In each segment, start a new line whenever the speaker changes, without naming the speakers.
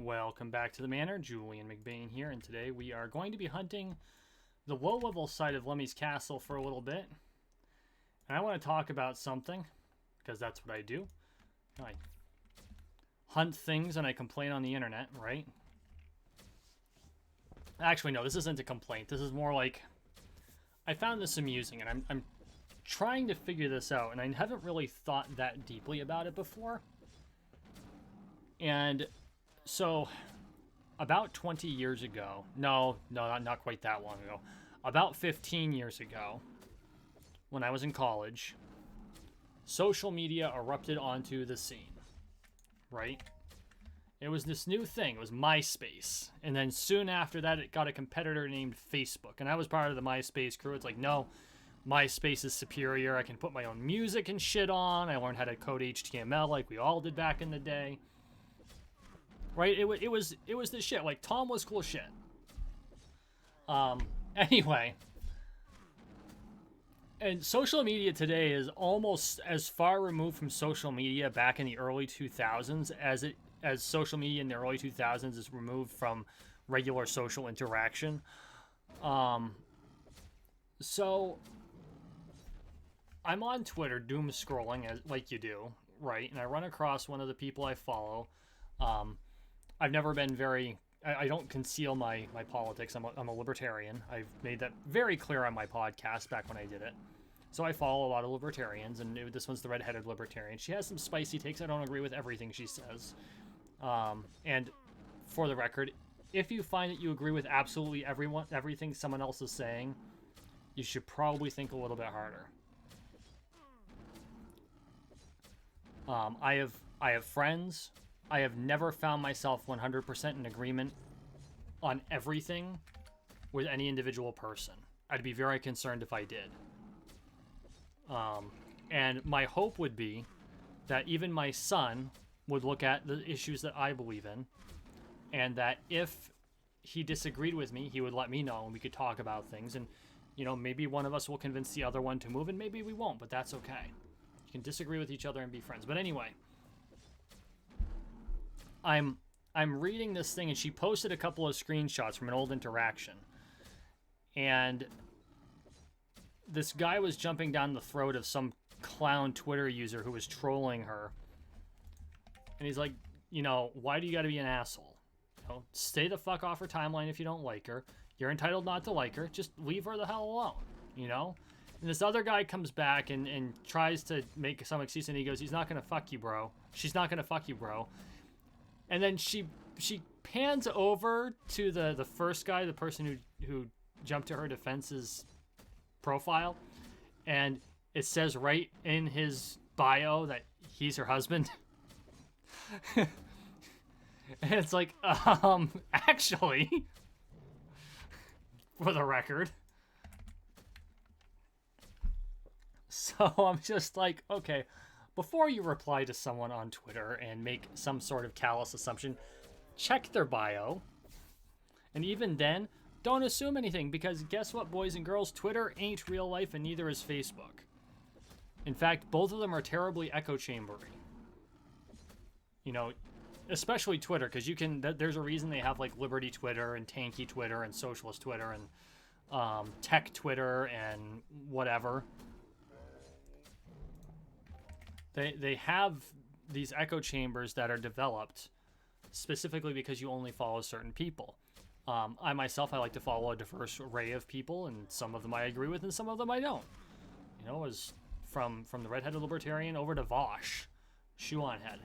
Welcome back to the Manor. Julian McBain here, and today we are going to be hunting the low-level side of Lemmy's Castle for a little bit. And I want to talk about something, because that's what I do. I hunt things and I complain on the internet, right? Actually, no, this isn't a complaint. This is more like, I found this amusing, and I'm trying to figure this out, and I haven't really thought that deeply about it before. And so, about 20 years ago, no, not quite that long ago, about 15 years ago, when I was in college, social media erupted onto the scene, right? It was this new thing. It was MySpace. And then soon after that, it got a competitor named Facebook. And I was part of the MySpace crew. It's like, no, MySpace is superior. I can put my own music and shit on. I learned how to code HTML like we all did back in the day. Right? It was the shit. Like, Tom was cool shit. Anyway. And social media today is almost as far removed from social media back in the early 2000s as social media in the early 2000s is removed from regular social interaction. So I'm on Twitter doom scrolling like you do, right? And I run across one of the people I follow. I've never been I don't conceal my politics. I'm a libertarian. I've made that very clear on my podcast back when I did it. So I follow a lot of libertarians, and this one's the redheaded libertarian. She has some spicy takes. I don't agree with everything she says. And for the record, if you find that you agree with absolutely everything someone else is saying, you should probably think a little bit harder. I have friends. I have never found myself 100% in agreement on everything with any individual person. I'd be very concerned if I did. And my hope would be that even my son would look at the issues that I believe in, and that if he disagreed with me, he would let me know and we could talk about things. And, maybe one of us will convince the other one to move, and maybe we won't, but that's okay. You can disagree with each other and be friends. But anyway, I'm reading this thing, and she posted a couple of screenshots from an old interaction. And this guy was jumping down the throat of some clown Twitter user who was trolling her. And he's like, why do you got to be an asshole? Stay the fuck off her timeline if you don't like her. You're entitled not to like her. Just leave her the hell alone, And this other guy comes back and tries to make some excuse, and he goes, he's not going to fuck you, bro. She's not going to fuck you, bro. And then she pans over to the first guy, the person who jumped to her defense's profile, and it says right in his bio that he's her husband. And it's like, actually, for the record. So I'm just like, okay, before you reply to someone on Twitter and make some sort of callous assumption, check their bio. And even then, don't assume anything, because guess what, boys and girls? Twitter ain't real life, and neither is Facebook. In fact, both of them are terribly echo chambery. Especially Twitter, because there's a reason they have like Liberty Twitter and Tanky Twitter and Socialist Twitter and Tech Twitter and whatever. They have these echo chambers that are developed specifically because you only follow certain people. I myself, I like to follow a diverse array of people, and some of them I agree with and some of them I don't. As from the redheaded libertarian over to Vosh, Shoe on Head,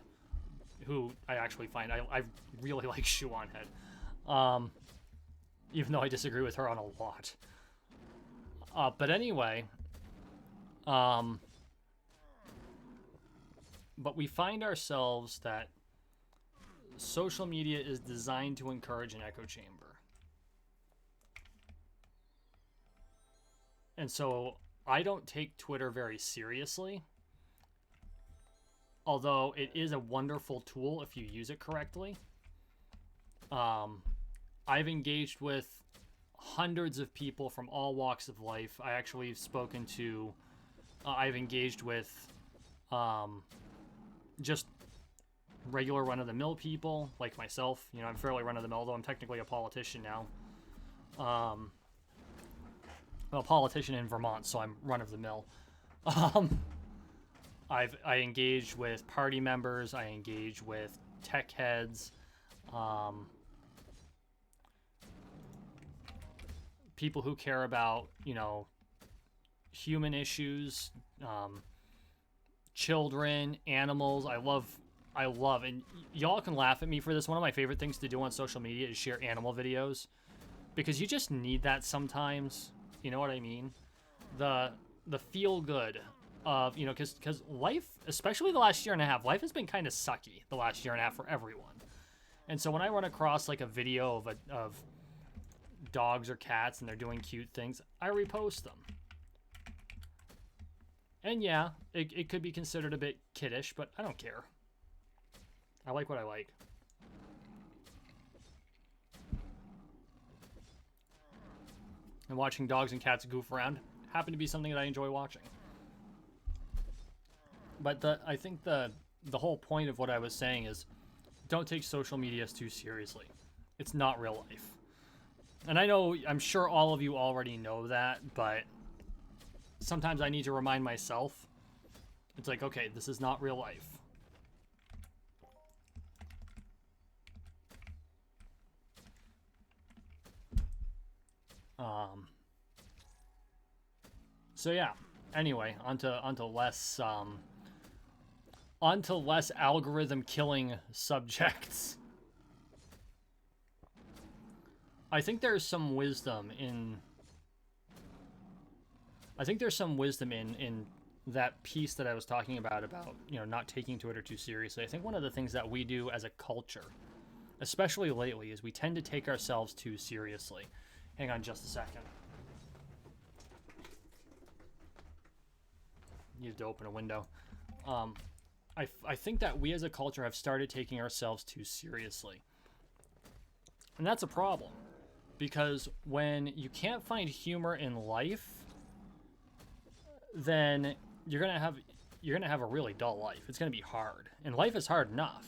who I actually find I really like Shoe on Head, even though I disagree with her on a lot. But anyway, but we find ourselves that social media is designed to encourage an echo chamber. And so I don't take Twitter very seriously, although it is a wonderful tool if you use it correctly. I've engaged with hundreds of people from all walks of life. I've engaged with just regular run-of-the-mill people like myself. You know, I'm fairly run-of-the-mill, though I'm technically a politician now. Well, a politician in Vermont, so I'm run-of-the-mill. Um, I engage with party members. I engage with tech heads. People who care about, you know, human issues, children, animals. I love, and y'all can laugh at me for this. One of my favorite things to do on social media is share animal videos, because you just need that sometimes. You know what I mean? The feel good of, you know, because life, especially the last year and a half, life has been kind of sucky the last year and a half for everyone. And so when I run across like a video of dogs or cats and they're doing cute things, I repost them. And yeah, it could be considered a bit kiddish, but I don't care. I like what I like. And watching dogs and cats goof around happen to be something that I enjoy watching. But I think the whole point of what I was saying is, don't take social media too seriously. It's not real life. And I know, I'm sure all of you already know that, but sometimes I need to remind myself. It's like, okay, this is not real life. So yeah. Anyway, onto less algorithm killing subjects. I think there's some wisdom in that piece that I was talking about, you know, not taking Twitter too seriously. I think one of the things that we do as a culture, especially lately, is we tend to take ourselves too seriously. Hang on just a second. Need to open a window. I think that we as a culture have started taking ourselves too seriously. And that's a problem. Because when you can't find humor in life, then you're gonna have a really dull life. It's gonna be hard. And life is hard enough.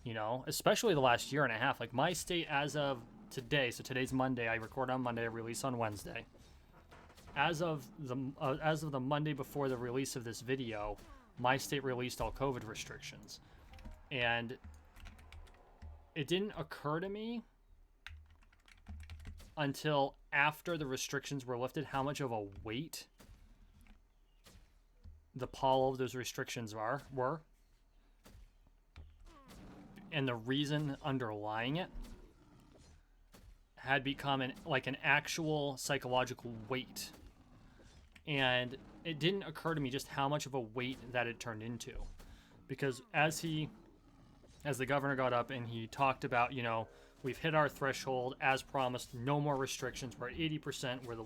You know, especially the last year and a half. Like my state as of today, so today's Monday, I record on Monday, I release on Wednesday. As of the Monday before the release of this video, my state released all COVID restrictions. And it didn't occur to me until after the restrictions were lifted how much of a weight the pall of those restrictions were. And the reason underlying it had become an actual psychological weight. And it didn't occur to me just how much of a weight that it turned into. Because as the governor got up and he talked about, you know, we've hit our threshold as promised, no more restrictions, we're at 80%, we're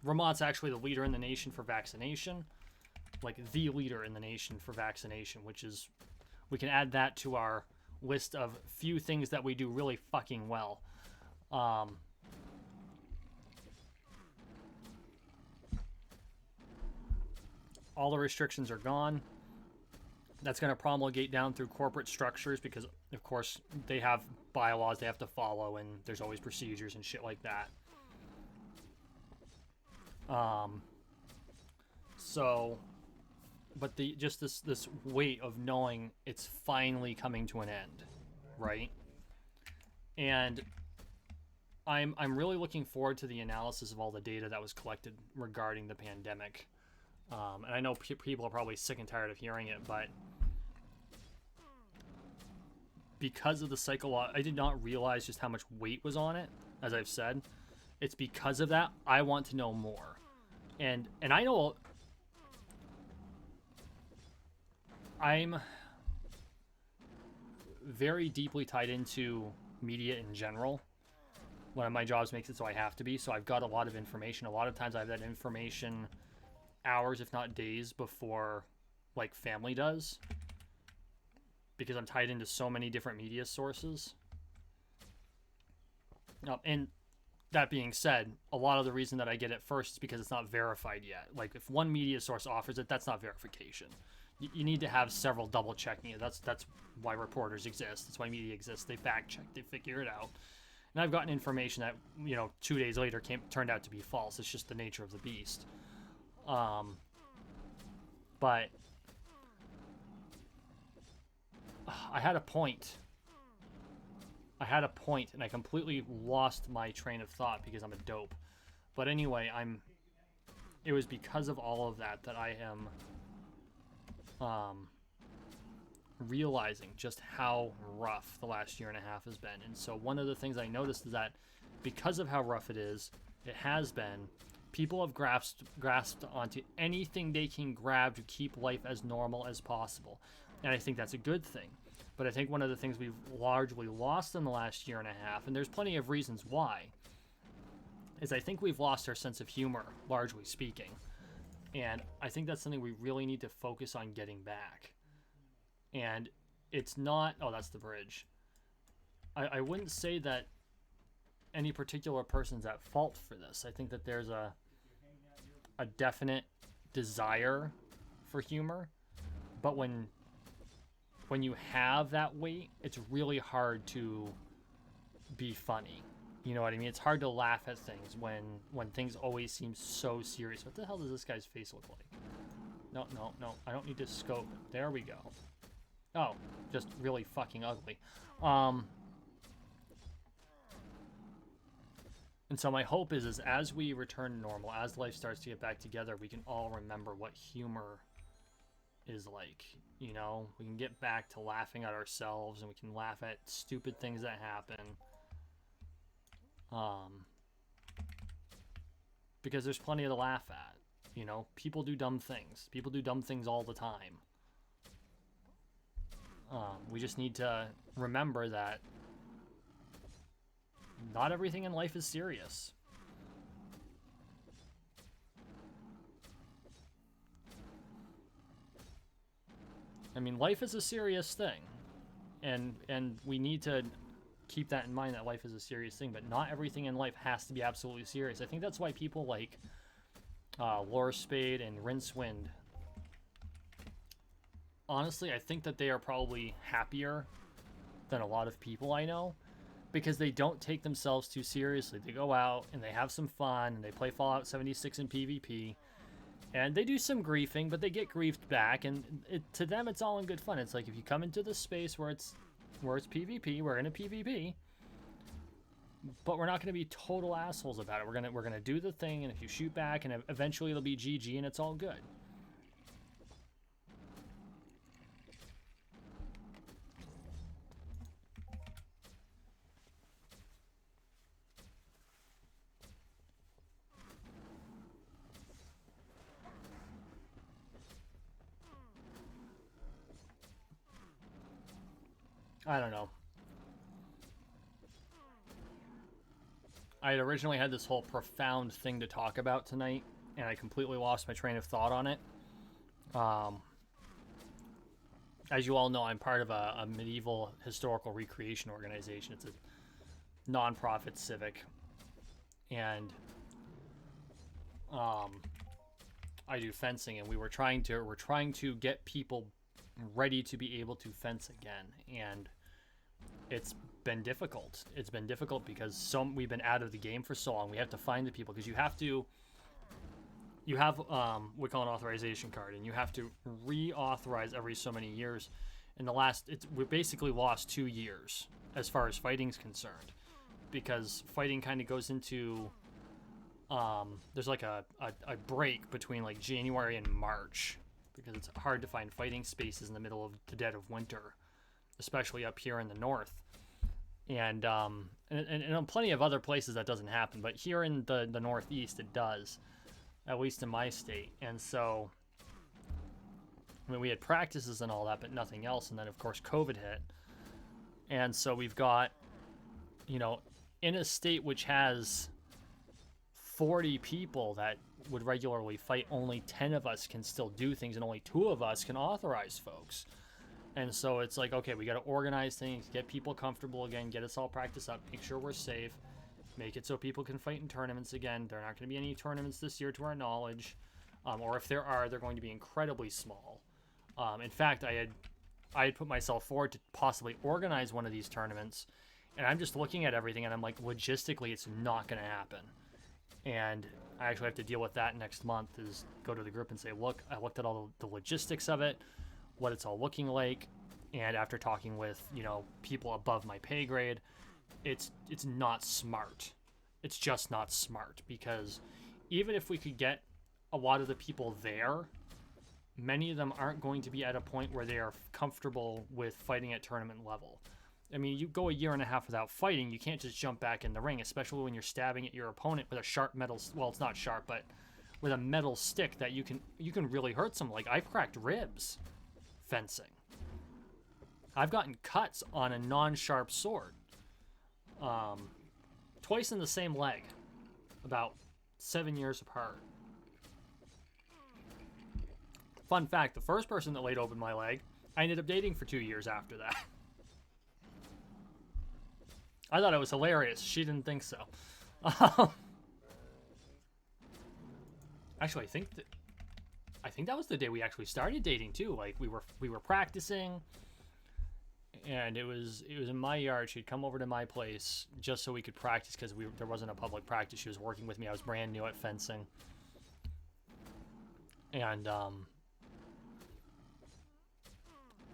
Vermont's actually the leader in the nation for vaccination. Like the leader in the nation for vaccination, which is, we can add that to our list of few things that we do really fucking well. All the restrictions are gone. That's going to promulgate down through corporate structures because, of course, they have bylaws they have to follow, and there's always procedures and shit like that. But this weight of knowing it's finally coming to an end, right? And I'm really looking forward to the analysis of all the data that was collected regarding the pandemic. And I know people are probably sick and tired of hearing it, but because of the I did not realize just how much weight was on it, as I've said. It's because of that I want to know more. And I know I'm very deeply tied into media in general. One of my jobs makes it so I have to be, so I've got a lot of information. A lot of times I have that information hours, if not days, before like family does, because I'm tied into so many different media sources. And that being said, a lot of the reason that I get it first is because it's not verified yet. Like, if one media source offers it, that's not verification. You need to have several double checking it. That's why reporters exist. That's why media exists. They fact check. They figure it out. And I've gotten information that 2 days later turned out to be false. It's just the nature of the beast. But I had a point. And I completely lost my train of thought because I'm a dope. But anyway, it was because of all of that I am realizing just how rough the last year and a half has been. And so one of the things I noticed is that because of how rough it has been, people have grasped onto anything they can grab to keep life as normal as possible. And I think that's a good thing. But I think one of the things we've largely lost in the last year and a half, and there's plenty of reasons why, is I think we've lost our sense of humor, largely speaking. And I think that's something we really need to focus on getting back. And it's not... Oh, that's the bridge. I wouldn't say that any particular person's at fault for this. I think that there's a definite desire for humor. But when you have that weight, it's really hard to be funny. You know what I mean? It's hard to laugh at things when things always seem so serious. What the hell does this guy's face look like? No. I don't need to scope. There we go. Oh, just really fucking ugly. And so my hope is as we return to normal, as life starts to get back together, we can all remember what humor is like. We can get back to laughing at ourselves, and we can laugh at stupid things that happen. Because there's plenty to laugh at. People do dumb things. People do dumb things all the time. We just need to remember that not everything in life is serious. I mean, life is a serious thing, and we need to keep that in mind, that life is a serious thing, but not everything in life has to be absolutely serious. I think that's why people like Laura Spade and Rincewind, honestly, I think that they are probably happier than a lot of people I know, because they don't take themselves too seriously. They go out and they have some fun, and they play Fallout 76 in PvP. And they do some griefing, but they get griefed back, and to them it's all in good fun. It's like, if you come into this space where it's PvP, we're in a PvP, but we're not going to be total assholes about it. We're gonna do the thing, and if you shoot back, and eventually it'll be GG, and it's all good. I don't know. I had originally had this whole profound thing to talk about tonight, and I completely lost my train of thought on it. As you all know, I'm part of a medieval historical recreation organization. It's a non-profit civic, and I do fencing, and we're trying to get people ready to be able to fence again, and it's been difficult. It's been difficult because we've been out of the game for so long. We have to find the people, because you have we call an authorization card, and you have to reauthorize every so many years. In the we basically lost 2 years as far as fighting's concerned, because fighting kind of goes into there's like a break between like January and March, because it's hard to find fighting spaces in the middle of the dead of winter, especially up here in the north. And in plenty of other places that doesn't happen, but here in the Northeast it does, at least in my state. And so, I mean, we had practices and all that, but nothing else. And then, of course, COVID hit. And so we've got, in a state which has 40 people that would regularly fight, only 10 of us can still do things, and only 2 of us can authorize folks. And so it's like, okay, we got to organize things, get people comfortable again, get us all practiced up, make sure we're safe, Make it so people can fight in tournaments again. There are not going to be any tournaments this year to our knowledge. Or if there are, they're going to be incredibly small. In fact, I had put myself forward to possibly organize one of these tournaments, and I'm just looking at everything, and I'm like, logistically, it's not going to happen. And I actually have to deal with that next month, is go to the group and say, look, I looked at all the logistics of it, what it's all looking like, and after talking with, you know, people above my pay grade, it's not smart. It's just not smart, because even if we could get a lot of the people there, many of them aren't going to be at a point where they are comfortable with fighting at tournament level. I mean, you go a year and a half without fighting, you can't just jump back in the ring, especially when you're stabbing at your opponent with a sharp metal, well, it's not sharp, but with a metal stick that you can really hurt someone. Like, I've cracked ribs fencing. I've gotten cuts on a non-sharp sword. Twice in the same leg, about 7 years apart. Fun fact, the first person that laid open my leg, I ended up dating for 2 years after that. I thought it was hilarious. She didn't think so. Actually, I think that was the day we actually started dating too. Like, we were practicing, and it was in my yard. She'd come over to my place just so we could practice, because there wasn't a public practice. She was working with me. I was brand new at fencing, and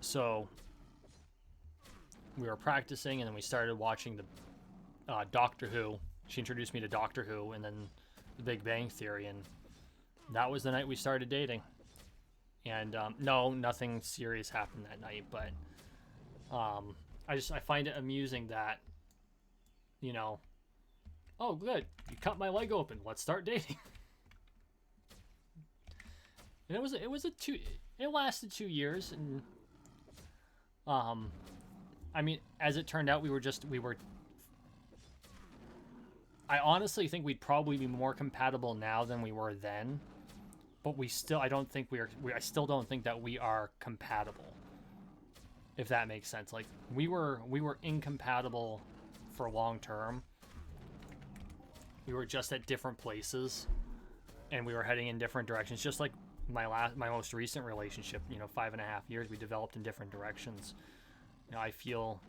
so we were practicing, and then we started watching the Doctor Who. She introduced me to Doctor Who, and then The Big Bang Theory, and that was the night we started dating. And no, nothing serious happened that night, but I find it amusing that, you know, oh, good, you cut my leg open, let's start dating. And it lasted 2 years, and I mean, as it turned out, I honestly think we'd probably be more compatible now than we were then, but I still don't think that we are compatible, if that makes sense. Like, we were incompatible for long term. We were just at different places, and we were heading in different directions, just like my most recent relationship, you know, 5.5 years, we developed in different directions. You know, I feel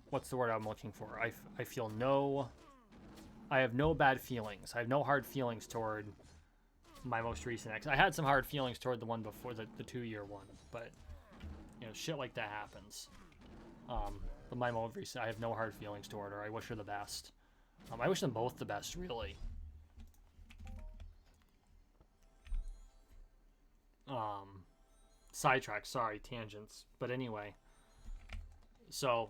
what's the word I'm looking for? I feel I have no bad feelings. I have no hard feelings toward my most recent ex. I had some hard feelings toward the one before, the 2-year one, but, you know, shit like that happens. But my most recent, I have no hard feelings toward her. I wish her the best. I wish them both the best, really. Sidetrack, sorry, tangents. But anyway, so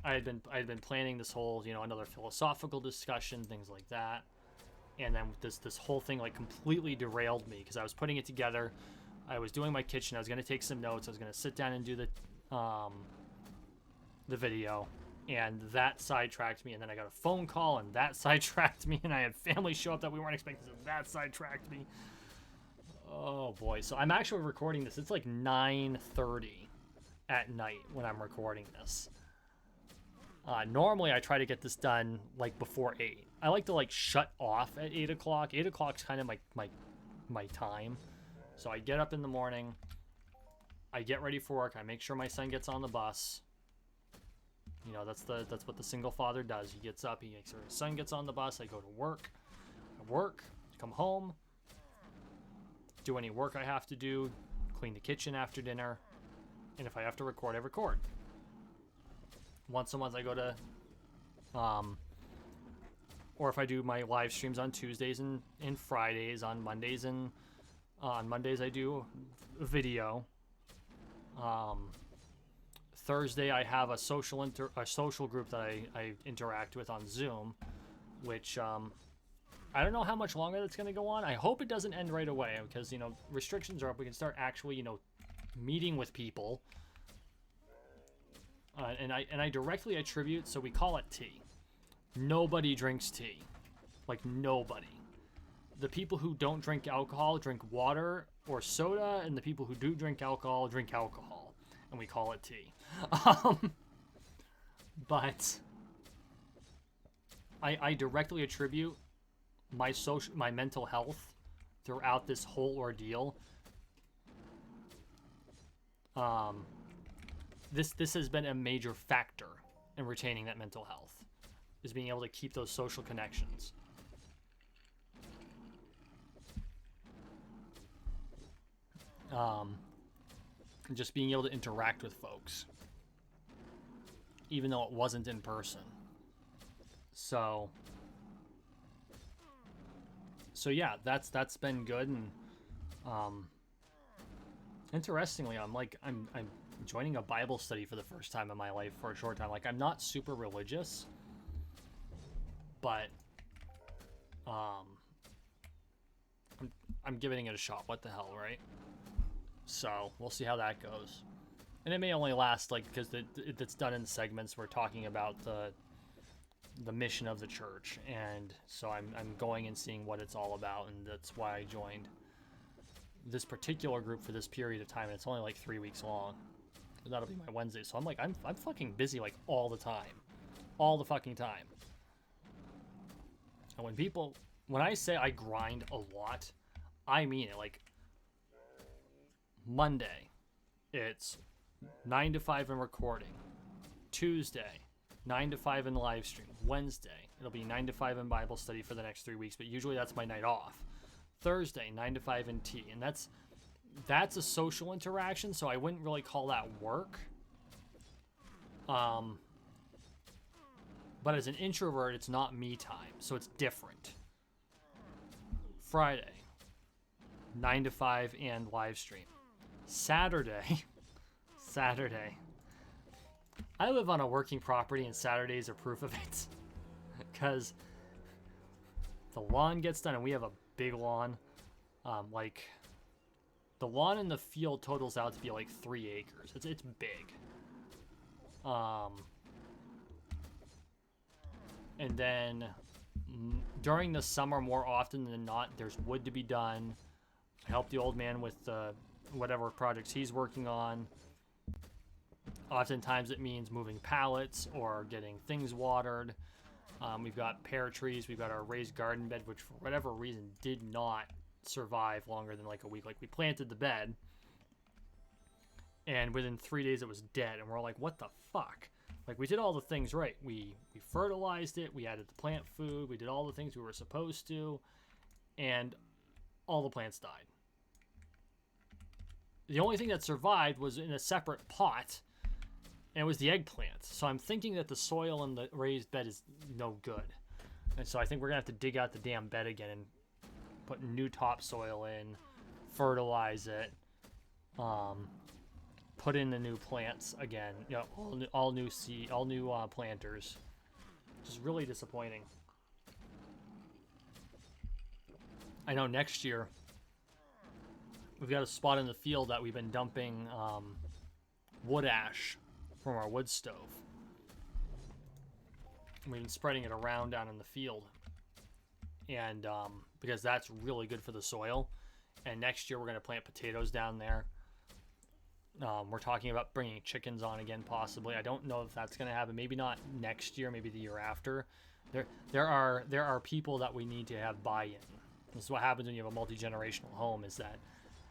I had been planning this whole, you know, another philosophical discussion, things like that, and then this whole thing like completely derailed me, because I was putting it together. I was doing my kitchen. I was going to take some notes. I was going to sit down and do the video, and that sidetracked me. And then I got a phone call, and that sidetracked me. And I had family show up that we weren't expecting, so that sidetracked me. Oh boy! So I'm actually recording this. It's like 9:30 at night when I'm recording this. Normally I try to get this done like before 8. I like to like shut off at 8 o'clock. 8 o'clock's kind of my time. So I get up in the morning, I get ready for work, I make sure my son gets on the bus. You know, that's what the single father does. He gets up, he makes sure his son gets on the bus, I go to work. I work, come home, do any work I have to do, clean the kitchen after dinner, and if I have to record, I record. Once a month I go to, or if I do my live streams on Tuesdays and Fridays, on Mondays I do a video. Thursday I have a social group that I interact with on Zoom, which I don't know how much longer that's going to go on. I hope it doesn't end right away, because, you know, restrictions are up. We can start actually, you know, meeting with people. And I directly attribute, so we call it tea. Nobody drinks tea. Like, nobody. the people who don't drink alcohol drink water or soda, and the people who do drink alcohol drink alcohol, and we call it tea. But I directly attribute my mental health throughout this whole ordeal. This has been a major factor in retaining that mental health, is being able to keep those social connections. And just being able to interact with folks, even though it wasn't in person. So yeah, that's been good. And interestingly, I'm joining a Bible study for the first time in my life for a short time. Like, I'm not super religious, but I'm giving it a shot. What the hell, right? So we'll see how that goes. And it may only last, like, because it's done in segments. We're talking about the mission of the church, and so I'm going and seeing what it's all about, and that's why I joined this particular group for this period of time. And it's only like 3 weeks long. That'll be my Wednesday. So I'm fucking busy, like, all the time, all the fucking time. And when I say I grind a lot, I mean it. Like, Monday, it's 9 to 5 in recording. Tuesday, 9 to 5 in live stream. Wednesday, it'll be 9 to 5 in Bible study for the next 3 weeks, but usually that's my night off. Thursday, 9 to 5 in tea, and that's a social interaction, so I wouldn't really call that work. But as an introvert, it's not me time, so it's different. Friday, 9 to 5 and live stream. Saturday. I live on a working property, and Saturdays are proof of it. Because the lawn gets done, and we have a big lawn. Like, the lawn in the field totals out to be like 3 acres. It's big. And then during the summer, more often than not, there's wood to be done. I help the old man with whatever projects he's working on. Oftentimes it means moving pallets or getting things watered. We've got pear trees. We've got our raised garden bed, which for whatever reason did not survive longer than like a week. Like, we planted the bed, and within 3 days it was dead. And we're like, what the fuck? Like, we did all the things right. We fertilized it. We added the plant food. We did all the things we were supposed to, and all the plants died. The only thing that survived was in a separate pot, and it was the eggplant. So I'm thinking that the soil in the raised bed is no good. And so I think we're going to have to dig out the damn bed again and put new topsoil in, fertilize it, put in the new plants again. You know, all new seed, all new planters. Just really disappointing. I know next year we've got a spot in the field that we've been dumping wood ash from our wood stove. And we've been spreading it around down in the field. And because that's really good for the soil. And next year we're going to plant potatoes down there. We're talking about bringing chickens on again, possibly. I don't know if that's going to happen. Maybe not next year, maybe the year after. There are people that we need to have buy-in. This is what happens when you have a multi-generational home, is that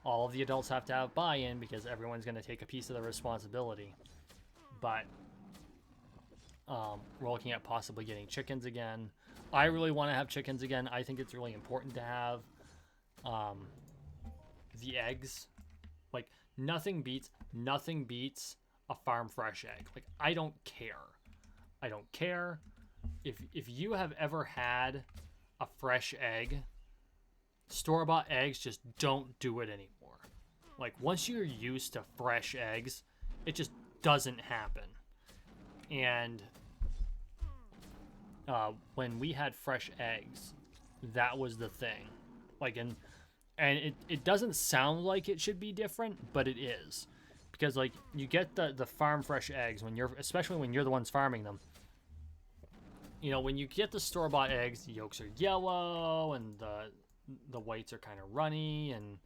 all of the adults have to have buy-in because everyone's going to take a piece of the responsibility. But we're looking at possibly getting chickens again. I really want to have chickens again. I think it's really important to have the eggs. Like, nothing beats a farm fresh egg. Like, I don't care if you have ever had a fresh egg. Store-bought eggs, just don't do it anymore. Like, once you're used to fresh eggs, it just doesn't happen. And when we had fresh eggs, that was the thing. Like, and it doesn't sound like it should be different, but it is. Because, like, you get the farm fresh eggs especially when you're the ones farming them. You know, when you get the store-bought eggs, the yolks are yellow, and the whites are kind of runny, and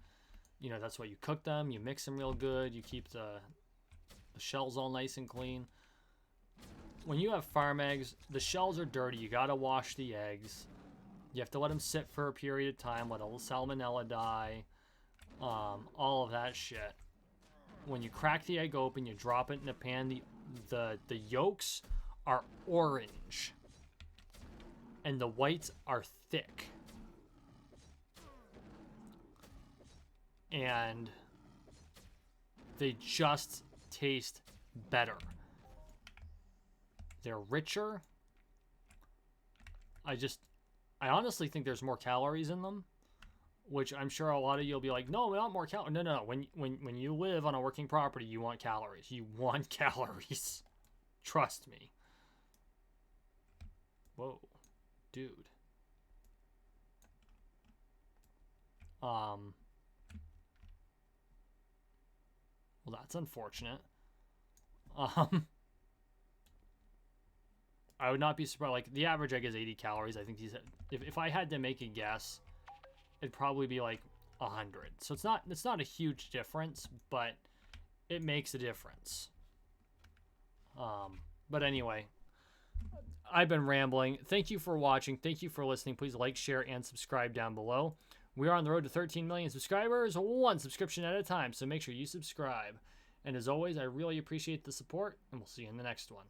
you know that's why you cook them. You mix them real good. You keep the shells all nice and clean. When you have farm eggs, the shells are dirty. You gotta wash the eggs. You have to let them sit for a period of time, let all the salmonella die, all of that shit. When you crack the egg open, you drop it in a pan. The yolks are orange, and the whites are thick. And they just taste better. They're richer. I honestly think there's more calories in them, which I'm sure a lot of you will be like, no, we want more calories. No. When you live on a working property, you want calories. You want calories. Trust me. Whoa, dude. Well, that's unfortunate. I would not be surprised. Like, the average egg is 80 calories. I think if I had to make a guess, it'd probably be like 100. So it's not a huge difference, but it makes a difference. But anyway, I've been rambling. Thank you for watching. Thank you for listening. Please like, share, and subscribe down below. We are on the road to 13 million subscribers, one subscription at a time. So make sure you subscribe. And as always, I really appreciate the support, and we'll see you in the next one.